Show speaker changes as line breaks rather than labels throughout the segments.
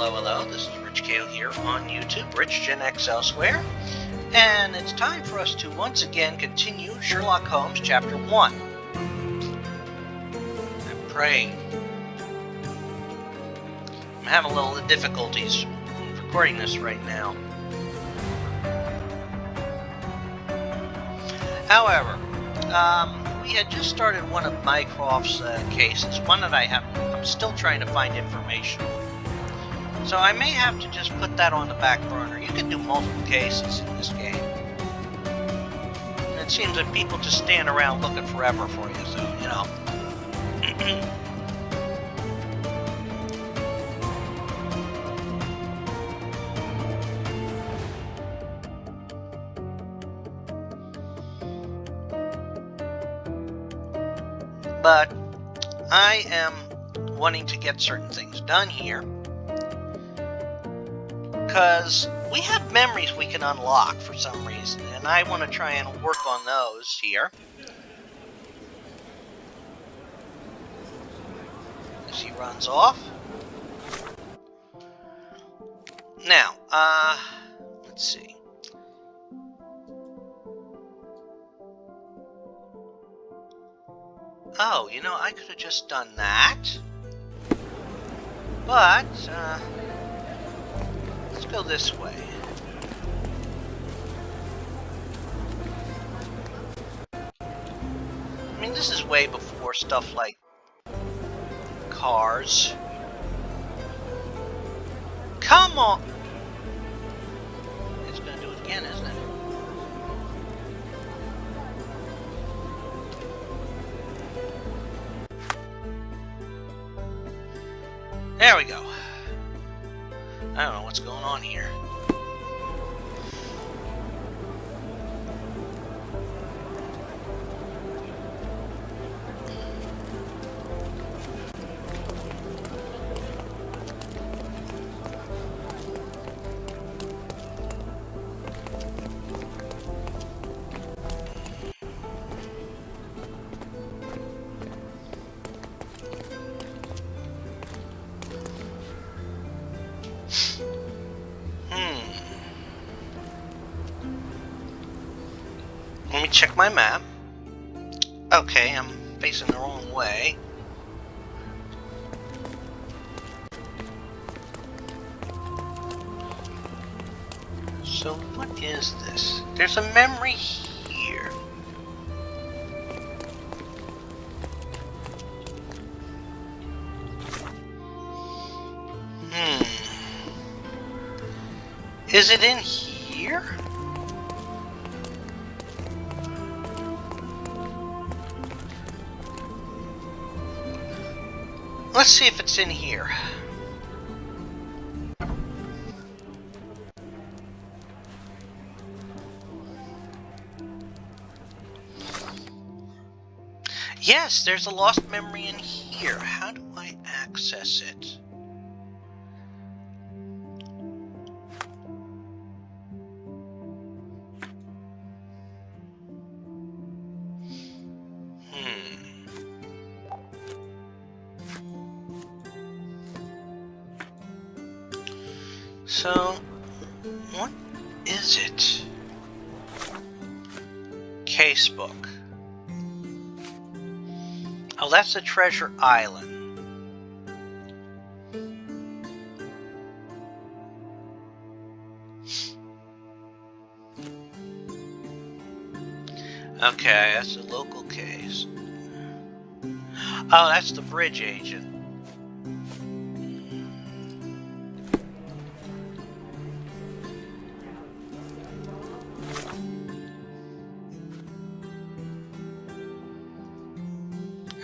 Hello, this is Rich Kale here on YouTube, Rich Gen X elsewhere, and it's time for us to once again continue Sherlock Holmes Chapter 1. I'm praying. I'm having a little difficulties recording this right now. However, we had just started one of Mycroft's cases, one that I'm still trying to find information on. So I may have to just put that on the back burner. You can do multiple cases in this game. And it seems that people just stand around looking forever for you, so, you know. But I am wanting to get certain things done here, because we have memories we can unlock for some reason, and I want to try and work on those here. As he runs off. Now, let's see. Oh, you know, I could have just done that. But, let's go this way. I mean, this is way before stuff like cars. Come on! It's gonna do it again, isn't it? There we go. I don't know what's going on here. Let me check my map. Okay, I'm facing the wrong way. So what is this? There's a memory here. Is it in here? Let's see if it's in here. Yes, there's a lost memory in here. How do I access it? So, what is it? Casebook. Oh, that's the Treasure Island. Okay, that's a local case. Oh, that's the bridge agent.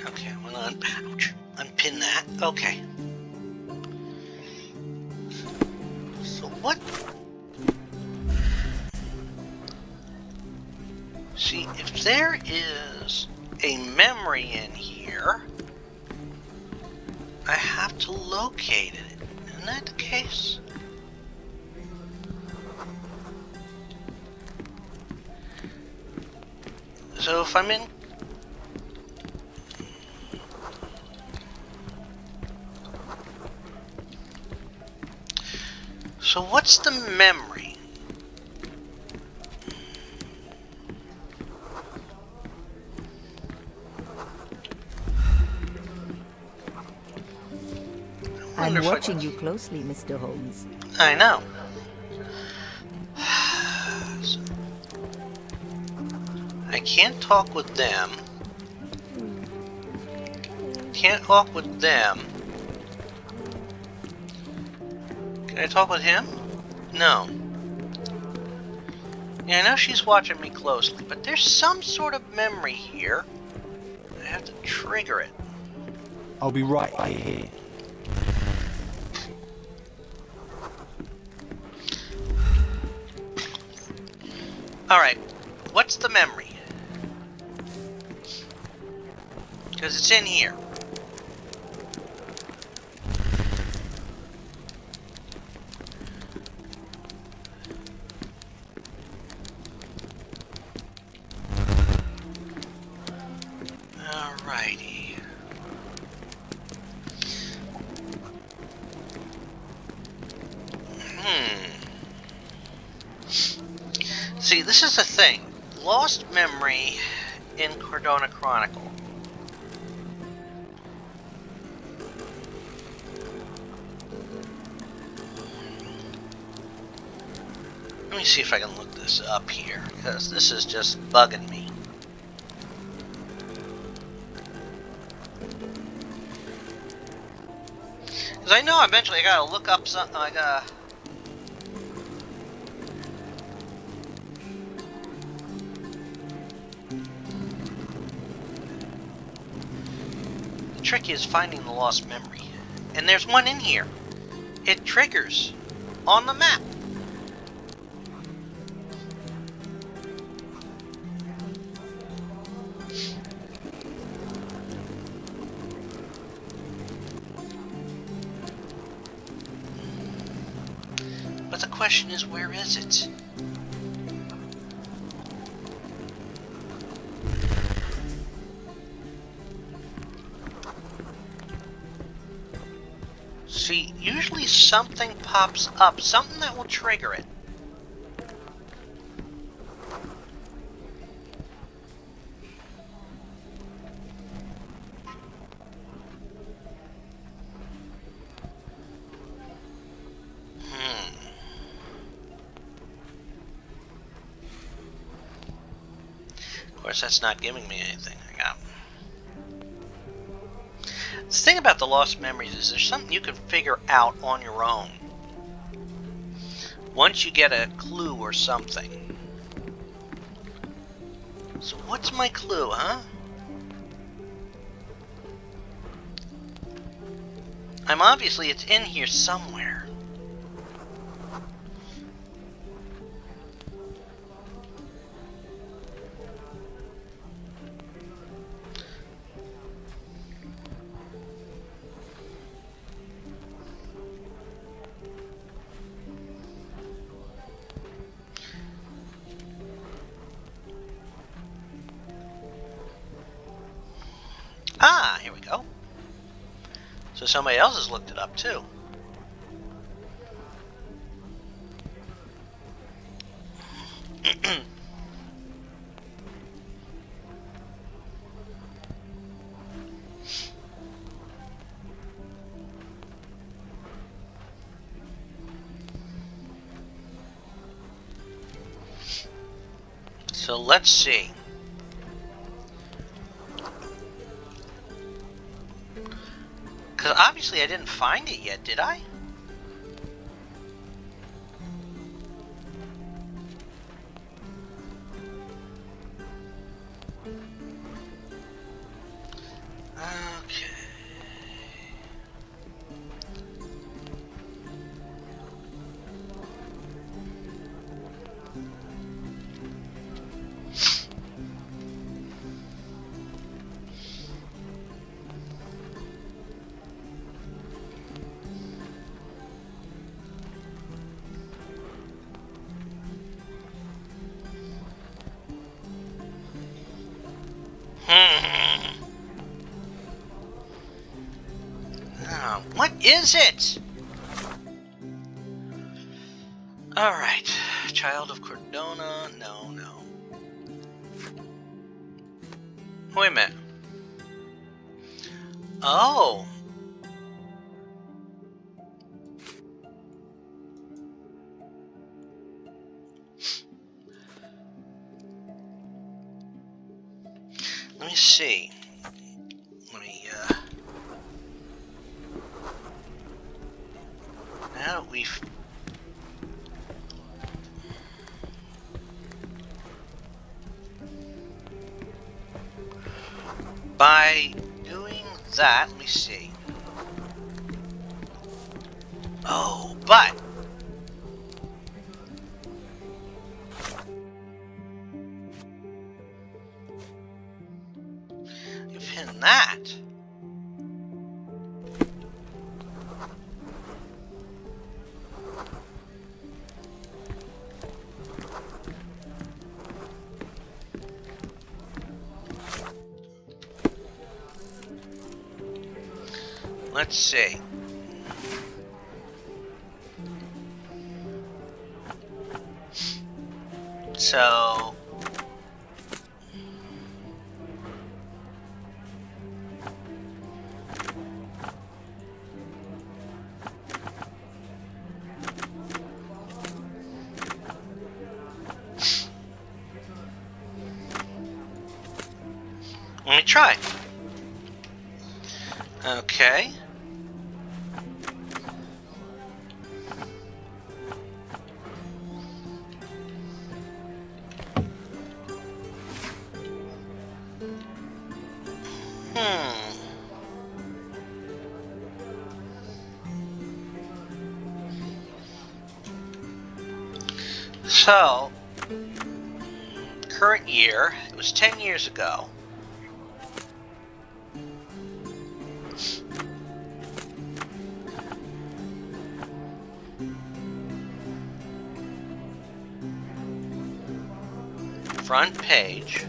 Okay, I'm gonna unpin that. Okay. So what? See, if there is a memory in here, I have to locate it. Isn't that the case? So if I'm in... So what's the memory?
I'm watching you closely, Mr. Holmes.
I know. I can't talk with them. Can't talk with them. Can I talk with him? No. Yeah, I know she's watching me closely, but there's some sort of memory here. I have to trigger it.
I'll be right here.
Alright, what's the memory? Because it's in here. Alrighty. See, this is the thing. Lost memory in Cordona Chronicle. Let me see if I can look this up here, because this is just bugging me. Because I know eventually I gotta look up something, I gotta... The trick is finding the lost memory. And there's one in here. It triggers on the map. But the question is, where is it? See, usually something pops up, something that will trigger it. Of course, that's not giving me anything. I got... The thing about the lost memories is there's something you can figure out on your own. Once you get a clue or something. So what's my clue, huh? Obviously it's in here somewhere. Ah, here we go. So somebody else has looked it up too. So let's see. Because obviously I didn't find it yet, did I? Okay. What is it? Alright. Child of Cordona. No. Wait a minute. Oh. Let me see. Now that we've... By doing that, let me see. Oh, but... You've hidden that. Let's see. So... Let me try. Okay. So, current year, it was 10 years ago. Front page.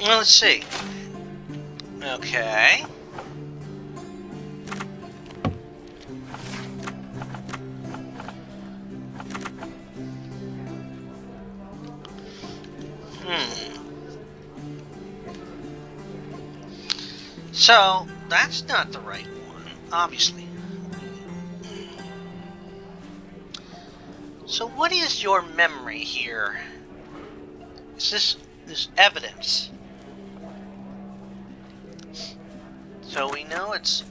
Well, let's see. Okay. So, that's not the right one, obviously. So what is your memory here? Is this evidence? So we know it's...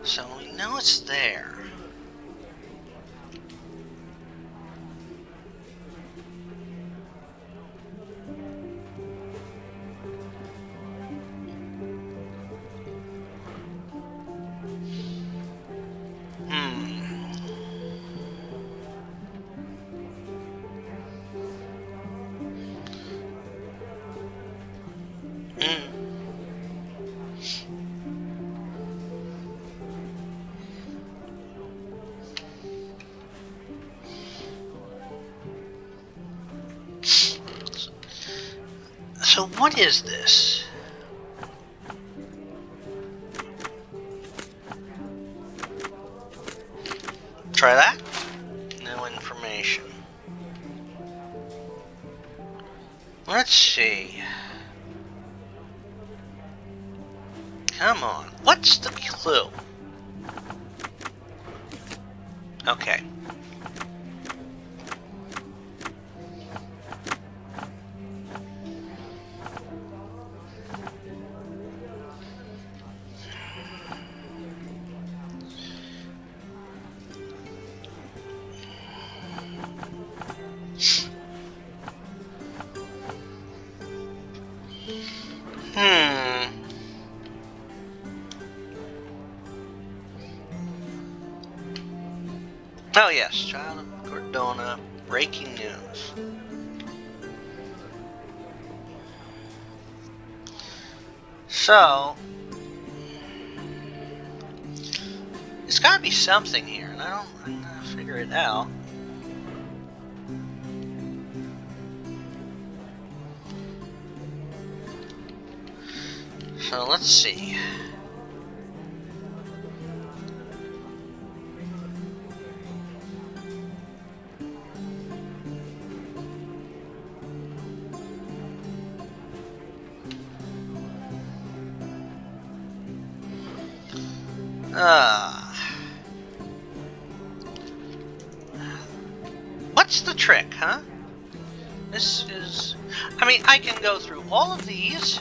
So we know it's there. So what is this? Try that? No information. Let's see. Come on. What's the clue? Okay. Oh yes, Child of Cordona, breaking news. So, there's gotta be something here, and I'm gonna figure it out. So let's see. What's the trick, huh? This is... I mean, I can go through all of these.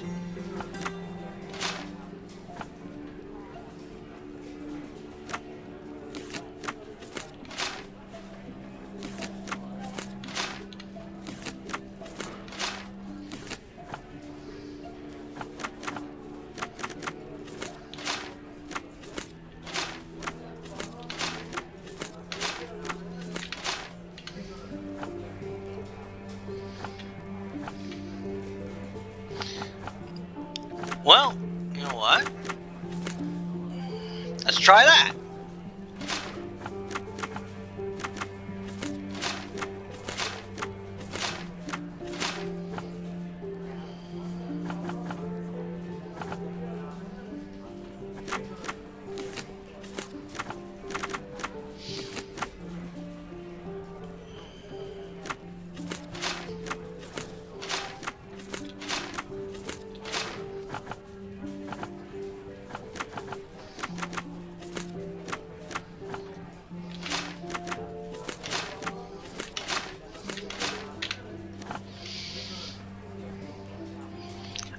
Well, you know what? Let's try that.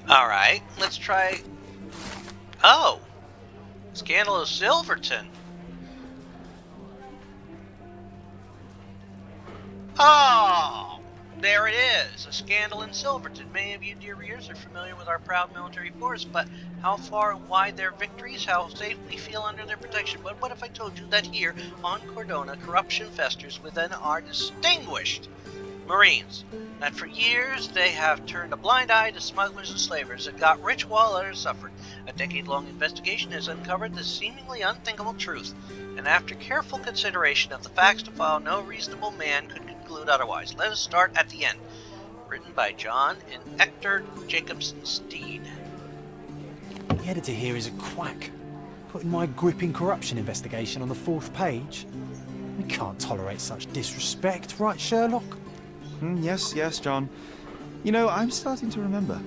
Alright, let's try... Oh! Scandal of Silverton. Oh! There it is! A scandal in Silverton. Many of you, dear readers, are familiar with our proud military force, but how far and wide their victories, how safe we feel under their protection. But what if I told you that here on Cordona, corruption festers within our distinguished Marines, that for years they have turned a blind eye to smugglers and slavers that got rich while others suffered. A decade-long investigation has uncovered this seemingly unthinkable truth, and after careful consideration of the facts to file, no reasonable man could conclude otherwise. Let us start at the end. Written by John and Hector Jacobson Steed.
The editor here is a quack, putting my gripping corruption investigation on the 4th page. We can't tolerate such disrespect, right, Sherlock?
Yes, John. You know, I'm starting to remember.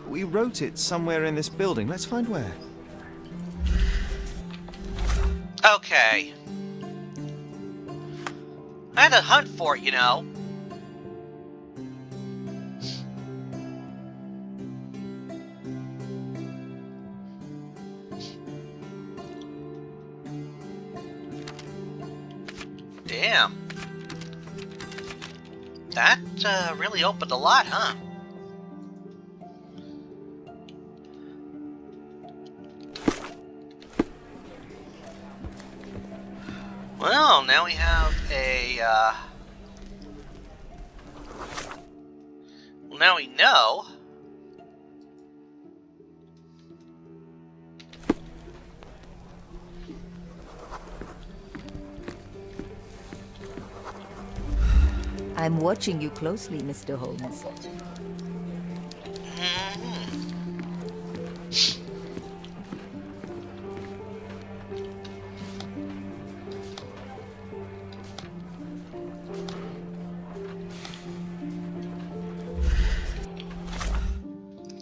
We wrote it somewhere in this building. Let's find where.
Okay. I had to hunt for it, you know. Damn. That really opened a lot, huh? Well, now we have a, well, now we know.
I'm watching you closely, Mr. Holmes.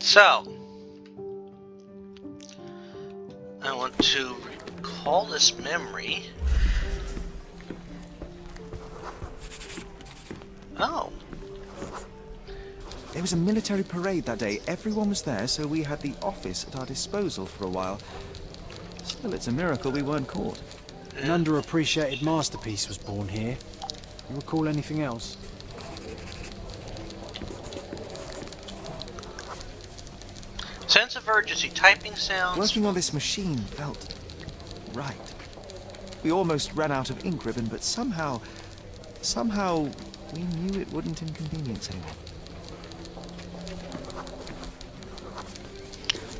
So, I want to recall this memory. Oh.
There was a military parade that day. Everyone was there, so we had the office at our disposal for a while. Still, it's a miracle we weren't caught.
An underappreciated masterpiece was born here. You recall anything else?
Sense of urgency, typing sounds.
Working on this machine felt right. We almost ran out of ink ribbon, but somehow we knew it wouldn't inconvenience anyone.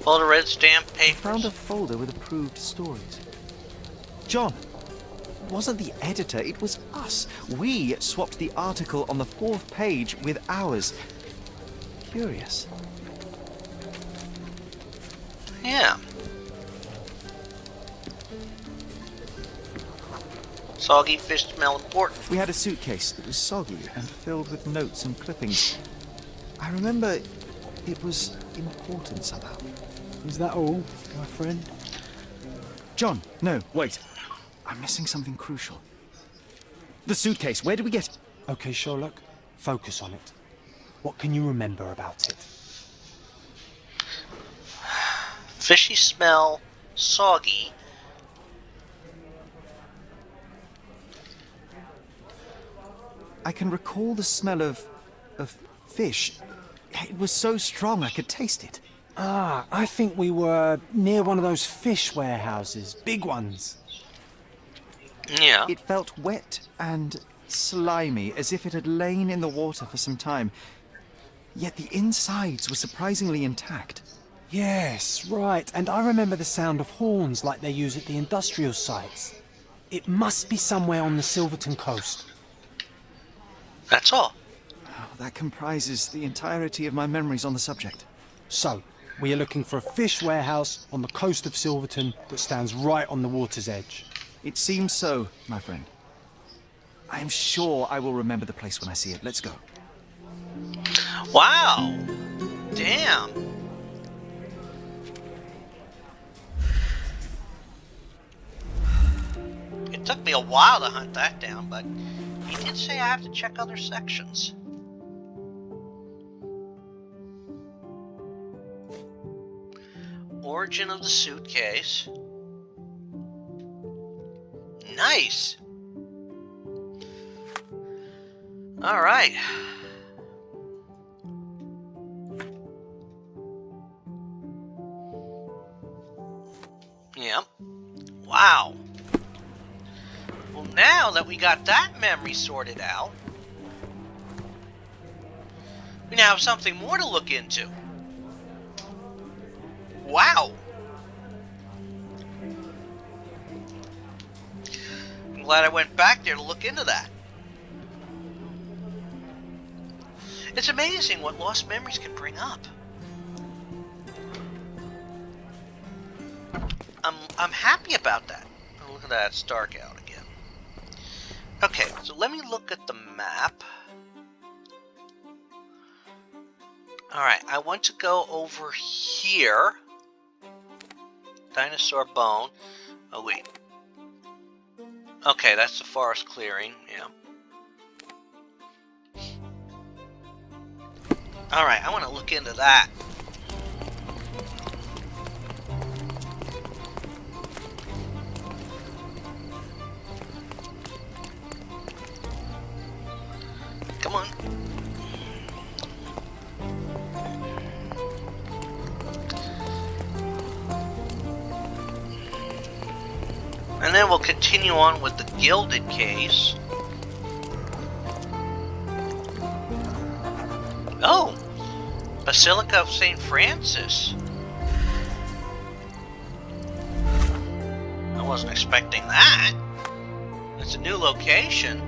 Folder red stamp
I
paper.
found a folder with approved stories. John, it wasn't the editor, it was us. We swapped the article on the 4th page with ours. Curious.
Yeah. Soggy fish smell important.
We had a suitcase that was soggy and filled with notes and clippings. I remember it was important somehow.
Is that all, my friend?
John, no, wait. I'm missing something crucial. The suitcase, where did we get it?
Okay, Sherlock, focus on it. What can you remember about it?
Fishy smell, soggy.
I can recall the smell of fish. It was so strong I could taste it.
Ah, I think we were near one of those fish warehouses. Big ones.
Yeah.
It felt wet and slimy, as if it had lain in the water for some time. Yet the insides were surprisingly intact.
Yes, right. And I remember the sound of horns like they use at the industrial sites. It must be somewhere on the Silverton coast.
That's all.
Oh, that comprises the entirety of my memories on the subject.
So, we are looking for a fish warehouse on the coast of Silverton that stands right on the water's edge.
It seems so, my friend. I am sure I will remember the place when I see it. Let's go.
Wow. Damn. It took me a while to hunt that down, but he did say I have to check other sections. Origin of the suitcase. Nice. All right. Yep. Wow. Well, now that we got that memory sorted out, we now have something more to look into. Wow. I'm glad I went back there to look into that. It's amazing what lost memories can bring up. I'm happy about that. Oh, look at that, it's dark out again. Okay, so let me look at the map. Alright, I want to go over here. Dinosaur Bone. Oh, wait. Okay, that's the forest clearing, yeah. Alright, I want to look into that. Come on. And then we'll continue on with the Gilded case. Oh! Basilica of St. Francis. I wasn't expecting that. It's a new location.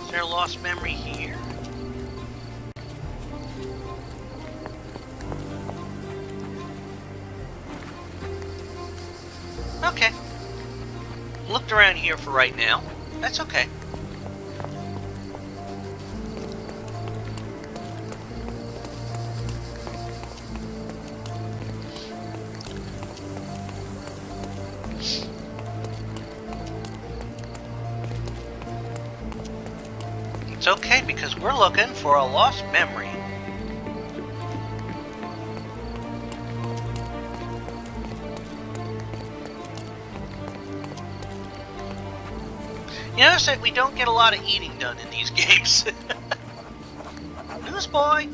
Is there a lost memory here? Okay. Looked around here for right now. That's okay. It's okay because we're looking for a lost memory. You notice that we don't get a lot of eating done in these games. Newsboy!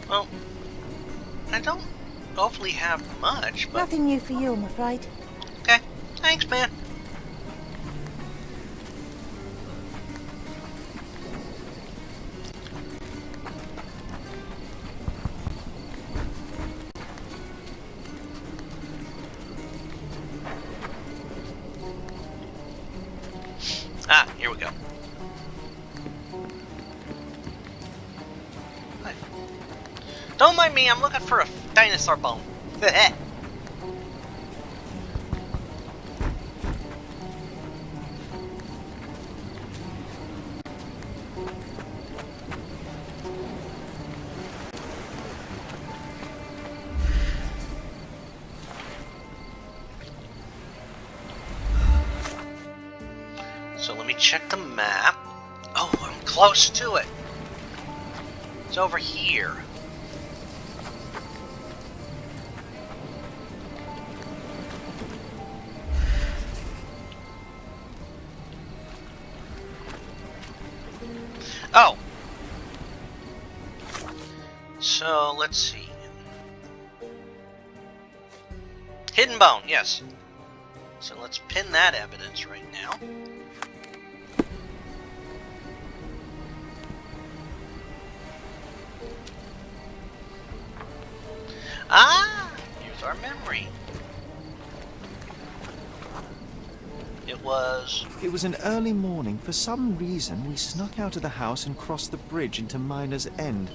Well, I don't hopefully have much, but...
Nothing new for you, I'm afraid.
Thanks, man. Ah, here we go. Hi. Don't mind me, I'm looking for a dinosaur bone. So let me check the map. Oh, I'm close to it. It's over here. Oh. So let's see. Hidden bone, yes. So let's pin that evidence right now. Ah, here's our memory. It was
an early morning. For some reason, we snuck out of the house and crossed the bridge into Miner's End.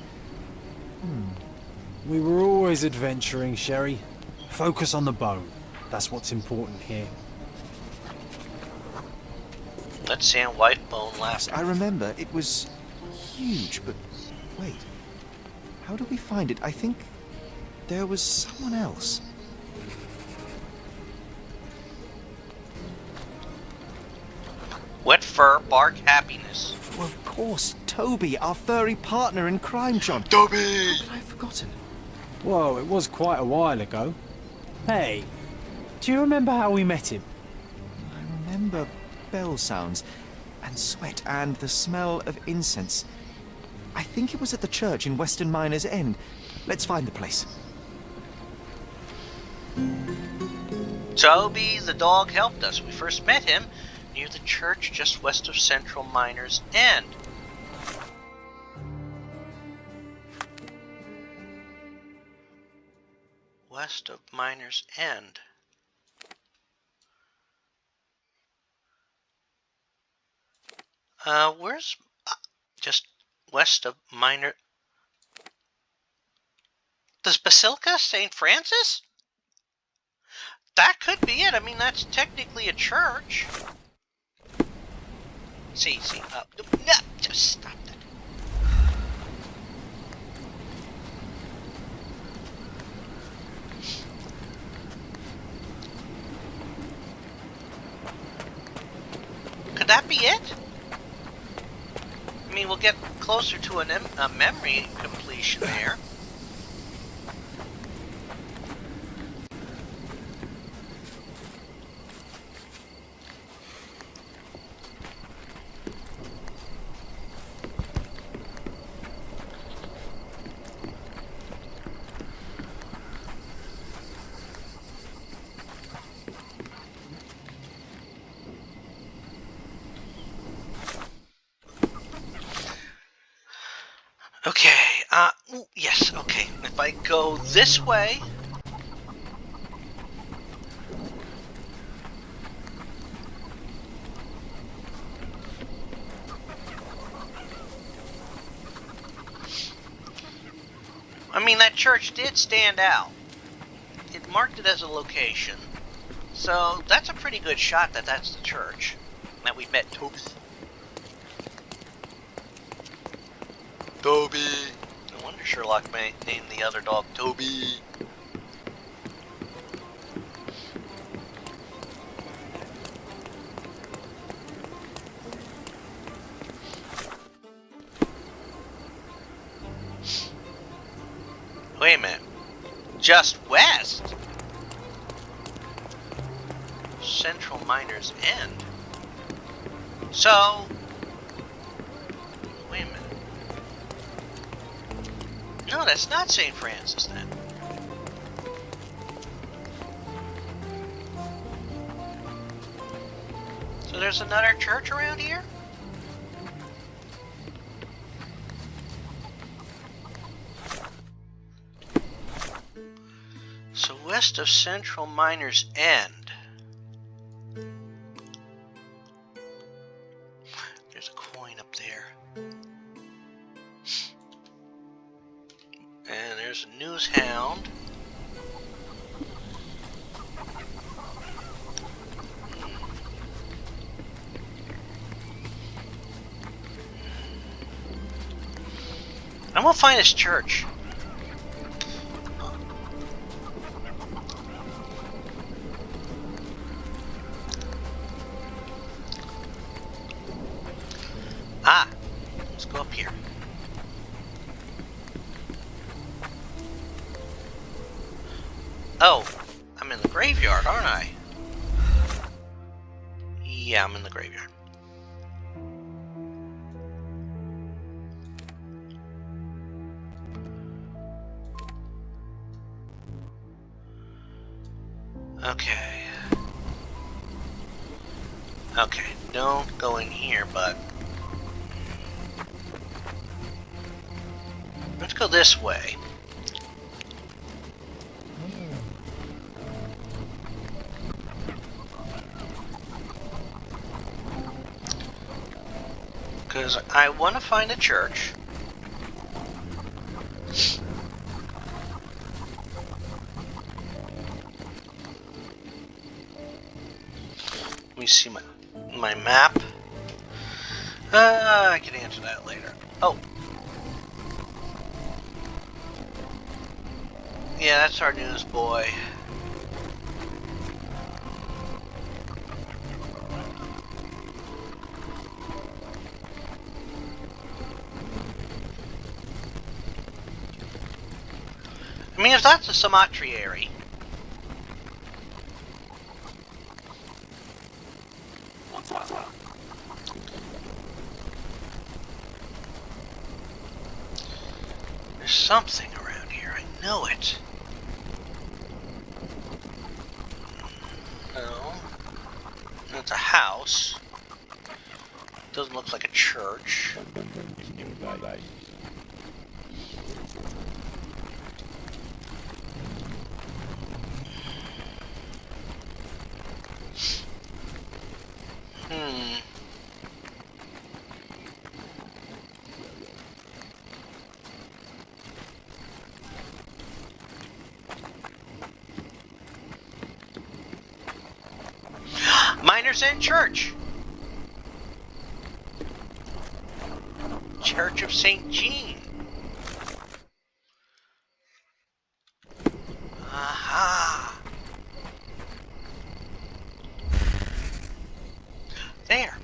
We were always adventuring, Sherry. Focus on the bone. That's what's important here.
Let's see, white bone last.
I remember it was huge, but wait. How do we find it? I think there was someone else.
Wet fur, bark, happiness.
Well, of course, Toby, our furry partner in crime, John.
Toby!
How could I have forgotten?
Whoa, it was quite a while ago. Hey, do you remember how we met him?
I remember bell sounds and sweat and the smell of incense. I think it was at the church in Western Miner's End. Let's find the place.
Toby the dog helped us. We first met him near the church just west of Central Miner's End. West of Miner's End. Where's just west of Miner? Does Basilica St. Francis? That could be it. I mean, that's technically a church. See, no, just stop that. Could that be it? I mean, we'll get closer to a memory completion there. Okay, yes, okay. If I go this way... I mean, that church did stand out. It marked it as a location. So, that's a pretty good shot that that's the church. That we met Toby. Toby. No wonder Sherlock named the other dog Toby. Wait a minute. Just west? Central Miner's End. So... Wait a minute. No, that's not St. Francis then. So there's another church around here? So west of Central Miners End. There's a coin up there. And there's a news hound. I'm gonna find this church. Ah, let's go up here. Oh, I'm in the graveyard, aren't I? Yeah, I'm in the graveyard. Okay. Okay, don't go in here, but let's go this way. Because I want to find a church. Let me see my map. I can answer that later. Oh. Yeah, that's our newsboy. I mean, if that's a cemetery. There's something around here. I know it. No. It's a house. Doesn't look like a church. Miners End Church. Church of St. Jean. Aha. There.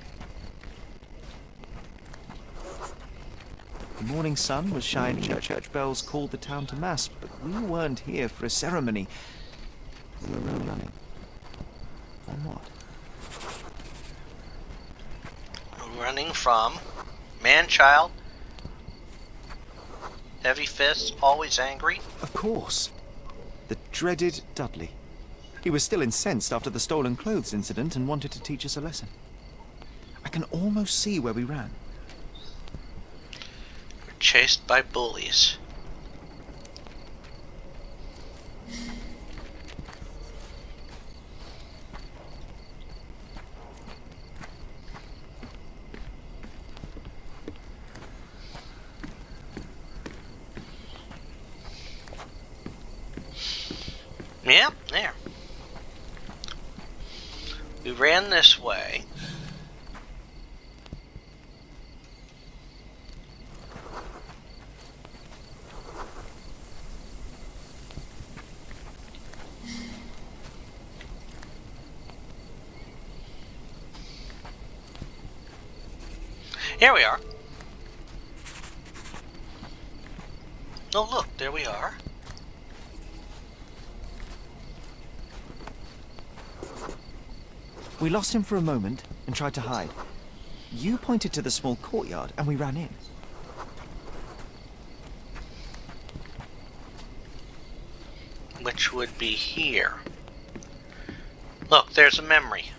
The morning sun was shining. Church bells called the town to mass, but we weren't here for a ceremony. We were running. On what?
Running from man-child, heavy fists, always angry.
Of course. The dreaded Dudley. He was still incensed after the stolen clothes incident and wanted to teach us a lesson. I can almost see where we ran.
We're chased by bullies. Yep, there. We ran this way. Here we are. Oh, look, there we are.
We lost him for a moment and tried to hide. You pointed to the small courtyard and we ran in.
Which would be here. Look, there's a memory.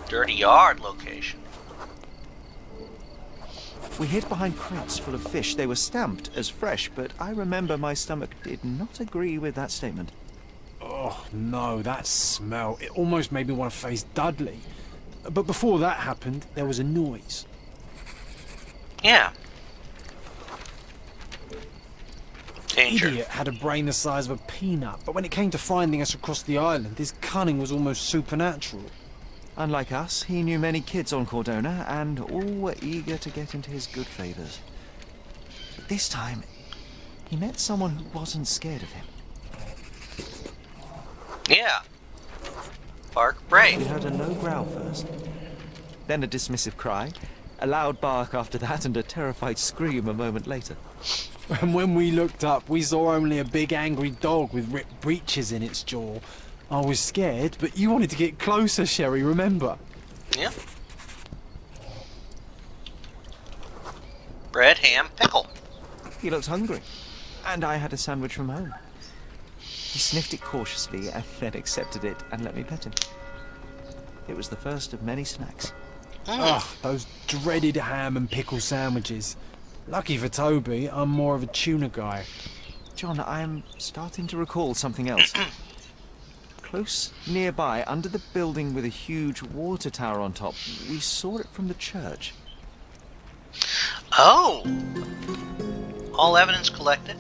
Dirty yard location.
We hid behind crates full of fish. They were stamped as fresh, but I remember my stomach did not agree with that statement.
Oh, no, that smell. It almost made me want to face Dudley. But before that happened, there was a noise.
Yeah. Danger.
Idiot had a brain the size of a peanut, but when it came to finding us across the island, his cunning was almost supernatural.
Unlike us, he knew many kids on Cordona, and all were eager to get into his good favors. But this time, he met someone who wasn't scared of him.
Yeah. Bark
We
brave.
heard a low growl first, then a dismissive cry, a loud bark after that, and a terrified scream a moment later.
And when we looked up, we saw only a big angry dog with ripped breeches in its jaw. I was scared, but you wanted to get closer, Sherry, remember?
Yeah. Bread, ham, pickle.
He looked hungry, and I had a sandwich from home. He sniffed it cautiously and then accepted it and let me pet him. It was the first of many snacks.
Ugh, those dreaded ham and pickle sandwiches. Lucky for Toby, I'm more of a tuna guy.
John, I'm starting to recall something else. Close nearby, under the building with a huge water tower on top, we saw it from the church.
Oh! All evidence collected.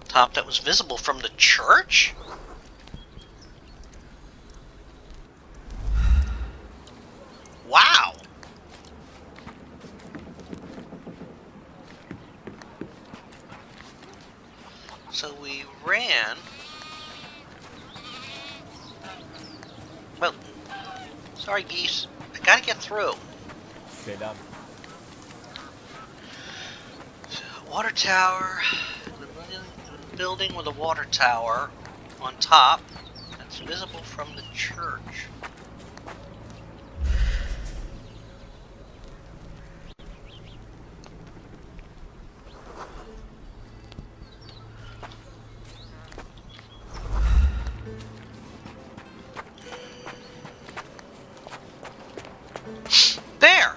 Top that was visible from the church? Wow! So we ran. Well, sorry geese. I gotta get through.
Sit up.
Water tower. Building with a water tower on top. That's visible from the church. There!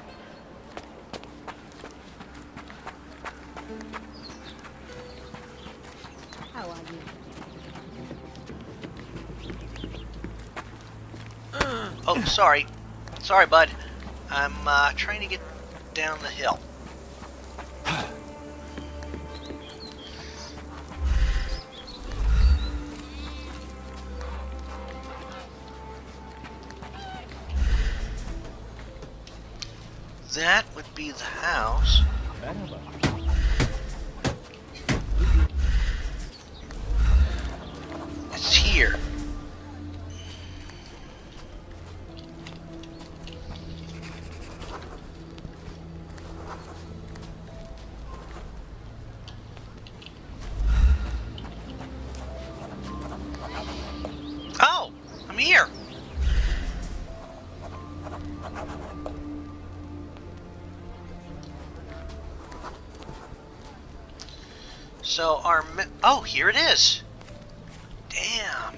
How are you?
Oh, sorry. Sorry, bud. I'm trying to get down the hill. That would be the house. It's here. Oh, I'm here. So oh, here it is. Damn.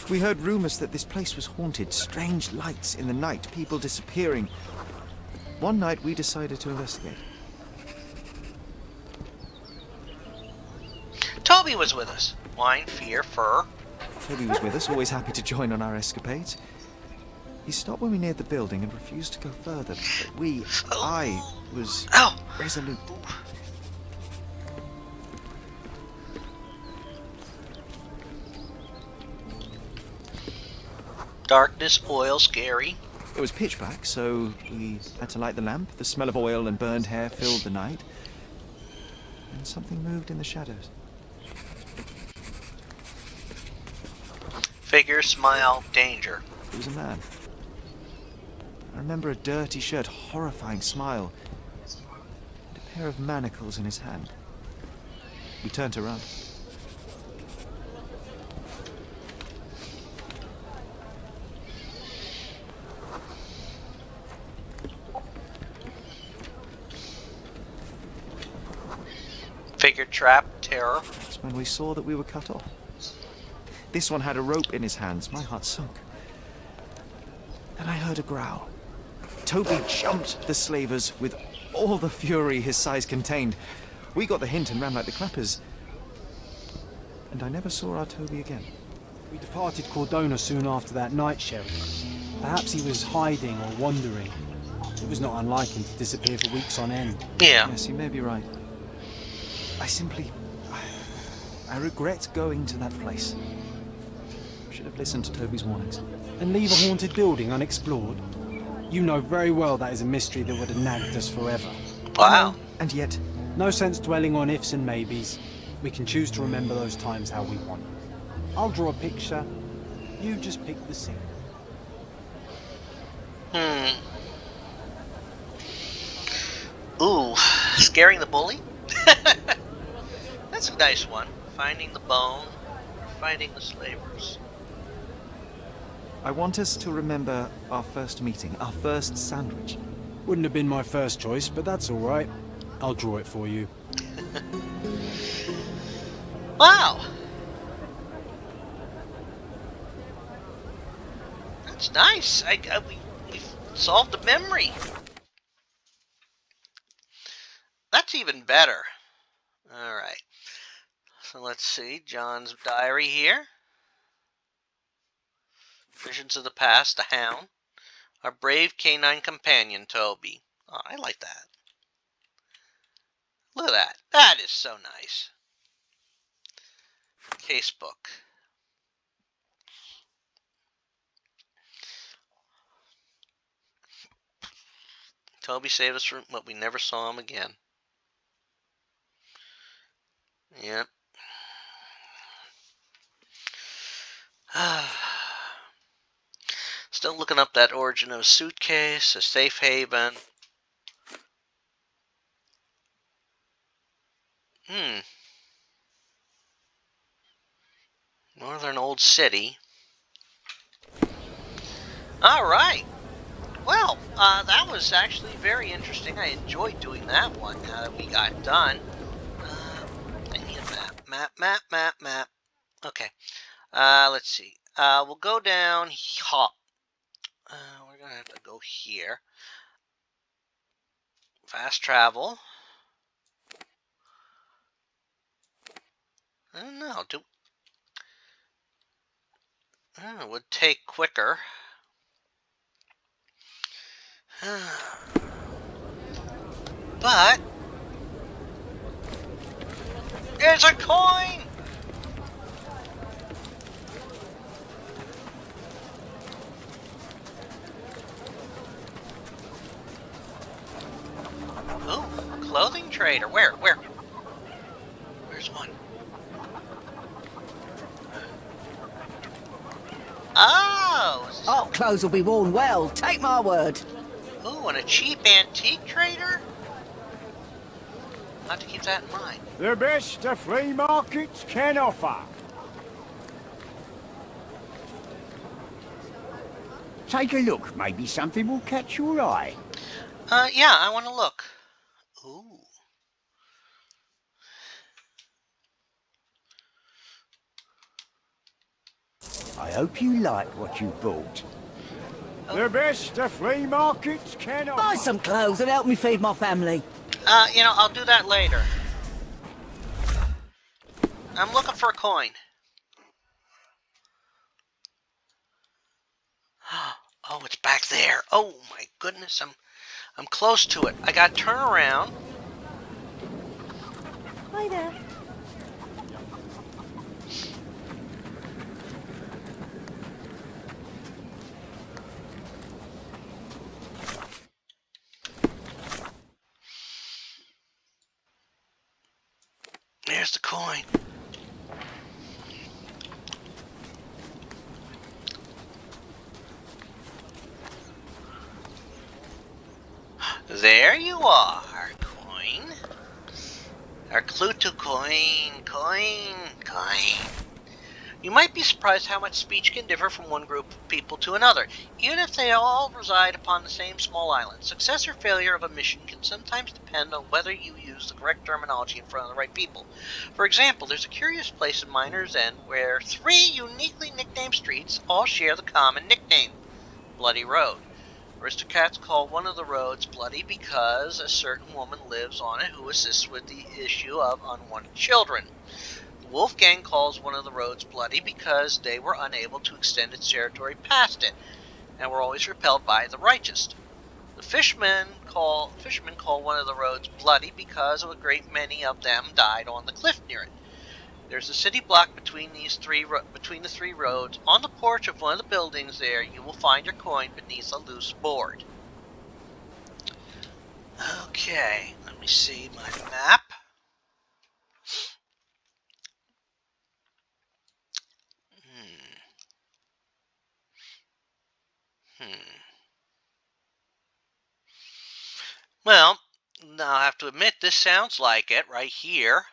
We heard rumors that this place was haunted, strange lights in the night, people disappearing. One night we decided to investigate.
Toby was with us. Wine, fear, fur.
Toby was with us, always happy to join on our escapades. He stopped when we neared the building and refused to go further, but I was
Ow!
resolute.
Darkness, oil, scary.
It was pitch black, so we had to light the lamp. The smell of oil and burned hair filled the night. And something moved in the shadows.
Figure, smile, danger.
It was a man. I remember a dirty shirt, horrifying smile, and a pair of manacles in his hand. We turned to run.
Figure trapped terror.
That's when we saw that we were cut off. This one had a rope in his hands. My heart sunk. Then I heard a growl. Toby jumped the slavers with all the fury his size contained. We got the hint and ran like the clappers. And I never saw our Toby again.
We departed Cordona soon after that night, Sheriff. Perhaps he was hiding or wandering. It was not unlike him to disappear for weeks on end.
Yeah.
Yes, you may be right. I regret going to that place. Should have listened to Toby's warnings.
And leave a haunted building unexplored? You know very well that is a mystery that would have nagged us forever.
Wow.
And yet,
No sense dwelling on ifs and maybes. We can choose to remember those times how we want. I'll draw a picture. You just pick the scene.
Ooh, scaring the bully? That's a nice one. Finding the bone, or fighting the slavers.
I want us to remember our first meeting, our first sandwich.
Wouldn't have been my first choice, but that's all right. I'll draw it for you.
Wow! That's nice. We solved the memory. That's even better. Alright. So let's see. John's diary here. Visions of the past, the hound. Our brave canine companion, Toby. Oh, I like that. Look at that. That is so nice. Casebook. Toby saved us from, but we never saw him again. Yep. Still looking up that origin of a suitcase, a safe haven. Northern Old City. Alright. Well, that was actually very interesting. I enjoyed doing that one now that we got done. I need a map. Okay. Let's see. We'll go down. We're going to have to go here. Fast travel. I don't know. It would take quicker. But there's a coin. Ooh, clothing trader. Where? Where's one? Oh!
Our clothes will be worn well, take my word.
Ooh, and a cheap antique trader? I'll have to keep that in mind.
The best the flea markets can offer. Take a look. Maybe something will catch your eye.
Yeah, I want to look. Ooh.
I hope you like what you bought. The best the flea markets can offer.
Buy some clothes and help me feed my family.
I'll do that later. I'm looking for a coin. Oh, it's back there. Oh my goodness, I'm close to it. I got to turn around.
Hi there.
There's the coin. There you are, coin. Our clue to coin. You might be surprised how much speech can differ from one group of people to another, even if they all reside upon the same small island. Success or failure of a mission can sometimes depend on whether you use the correct terminology in front of the right people. For example, there's a curious place in Miner's End where 3 uniquely nicknamed streets all share the common nickname, Bloody Road. Aristocrats call one of the roads bloody because a certain woman lives on it who assists with the issue of unwanted children. The Wolfgang calls one of the roads bloody because they were unable to extend its territory past it, and were always repelled by the righteous. The fishermen call one of the roads bloody because a great many of them died on the cliff near it. There's a city block between the 3 roads. On the porch of one of the buildings there, you will find your coin beneath a loose board. Okay, let me see my map. Well, now I have to admit this sounds like it right here.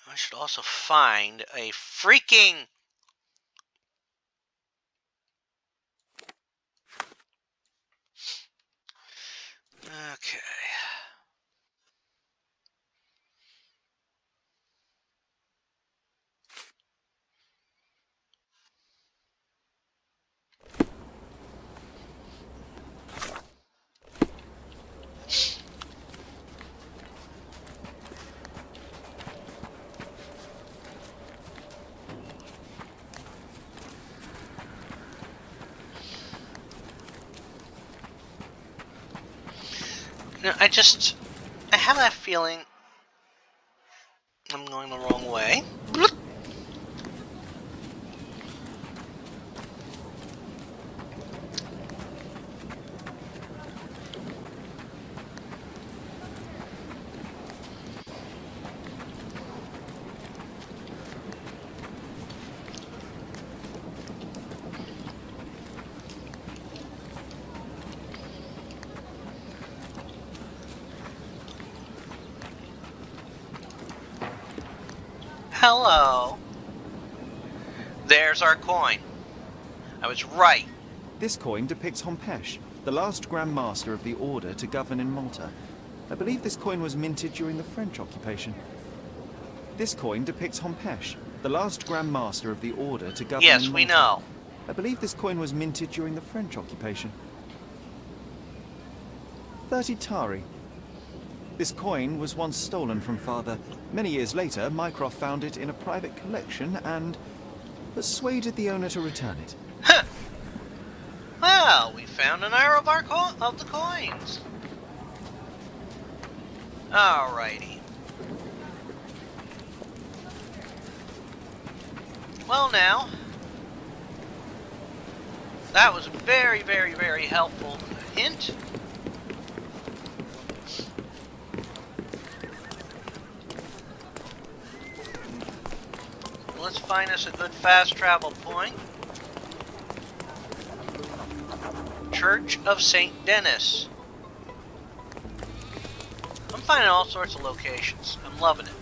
I should also find a freaking... Okay. No, I have that feeling I'm going the wrong way. Hello. There's our coin. I was right.
This coin depicts Hompesh, the last Grand Master of the Order to govern in Malta. I believe this coin was minted during the French occupation. This coin depicts Hompesh, the last Grand Master of the Order to govern in Malta.
Yes, we know.
I believe this coin was minted during the French occupation. 30 Tari. This coin was once stolen from Father. Many years later, Mycroft found it in a private collection and persuaded the owner to return it.
Huh. Well, we found an hour of the coins. Alrighty. Well now, that was a very, very, very helpful hint. Let's find us a good fast travel point. Church of St. Denis. I'm finding all sorts of locations. I'm loving it.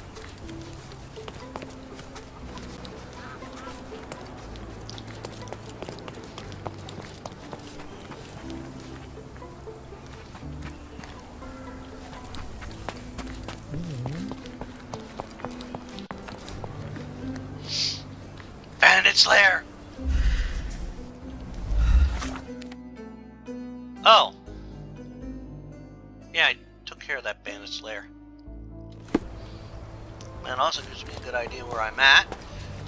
Bandit's lair. Oh. Yeah, I took care of that bandit's lair. And also gives me a good idea where I'm at.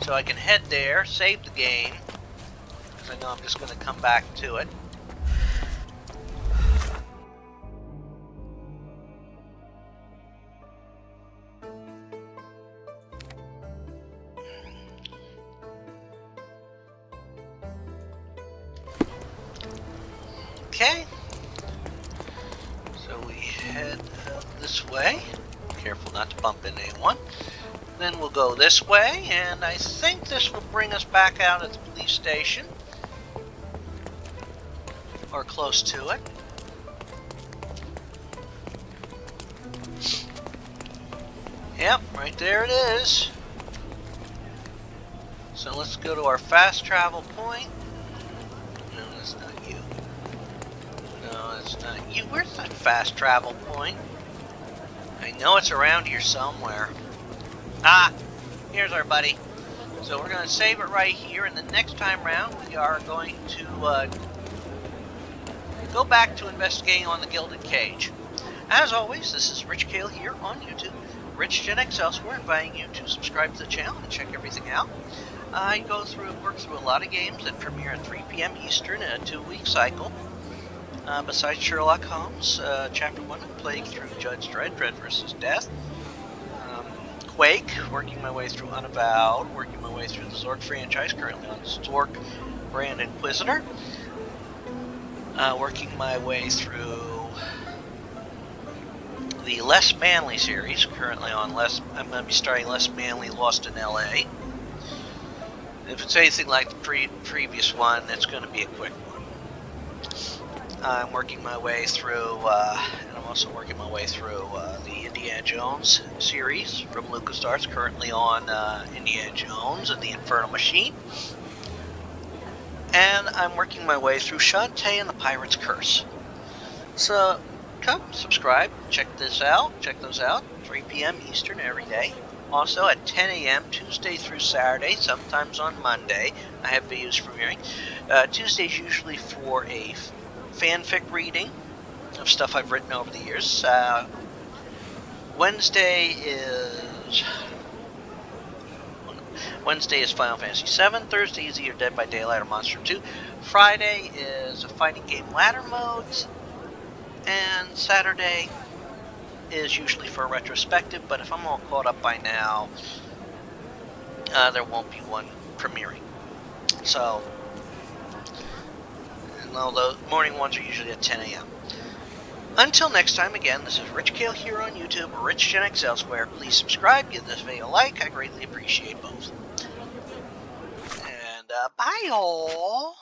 So I can head there, save the game. Because I know I'm just going to come back to it. Okay, so we head this way. Careful not to bump into anyone. Then we'll go this way, and I think this will bring us back out at the police station. Or close to it. Yep, right there it is. So let's go to our fast travel point. No, that's not you. No, that's not you. Where's that fast travel point? I know it's around here somewhere. Ah, here's our buddy. So we're going to save it right here, and the next time round we are going to go back to investigating on the Gilded Cage. As always, this is Rich Kale here on YouTube, Rich Gen X Elsewhere, inviting you to subscribe to the channel and check everything out. I work through a lot of games that premiere at 3 p.m. Eastern in a 2-week cycle. Besides Sherlock Holmes Chapter One, I'm playing through Judge Dredd, Dredd vs. Death. Quake, working my way through Unavowed, working my way through the Zork franchise, currently on Zork Brand Inquisitor. Working my way through the Less Manly series, currently on I'm going to be starting Less Manly Lost in L.A. If it's anything like the previous one, it's going to be a quick one. I'm working my way through, and I'm also working my way through the Indiana Jones series from LucasArts, currently on Indiana Jones and the Infernal Machine. And I'm working my way through Shantae and the Pirate's Curse. So, come, subscribe, check those out, 3 p.m. Eastern every day. Also at 10 a.m. Tuesday through Saturday, sometimes on Monday, I have videos premiering. Tuesday's usually for a fanfic reading of stuff I've written over the years. Wednesday is Final Fantasy VII. Thursday is either Dead by Daylight or Monster 2. Friday is a fighting game ladder modes. And Saturday is usually for a retrospective, but if I'm all caught up by now, there won't be one premiering. So, and although morning ones are usually at 10 a.m. Until next time, again, this is Rich Kale here on YouTube, or Rich Gen X Elsewhere. Please subscribe, give this video a like, I greatly appreciate both. And, bye all!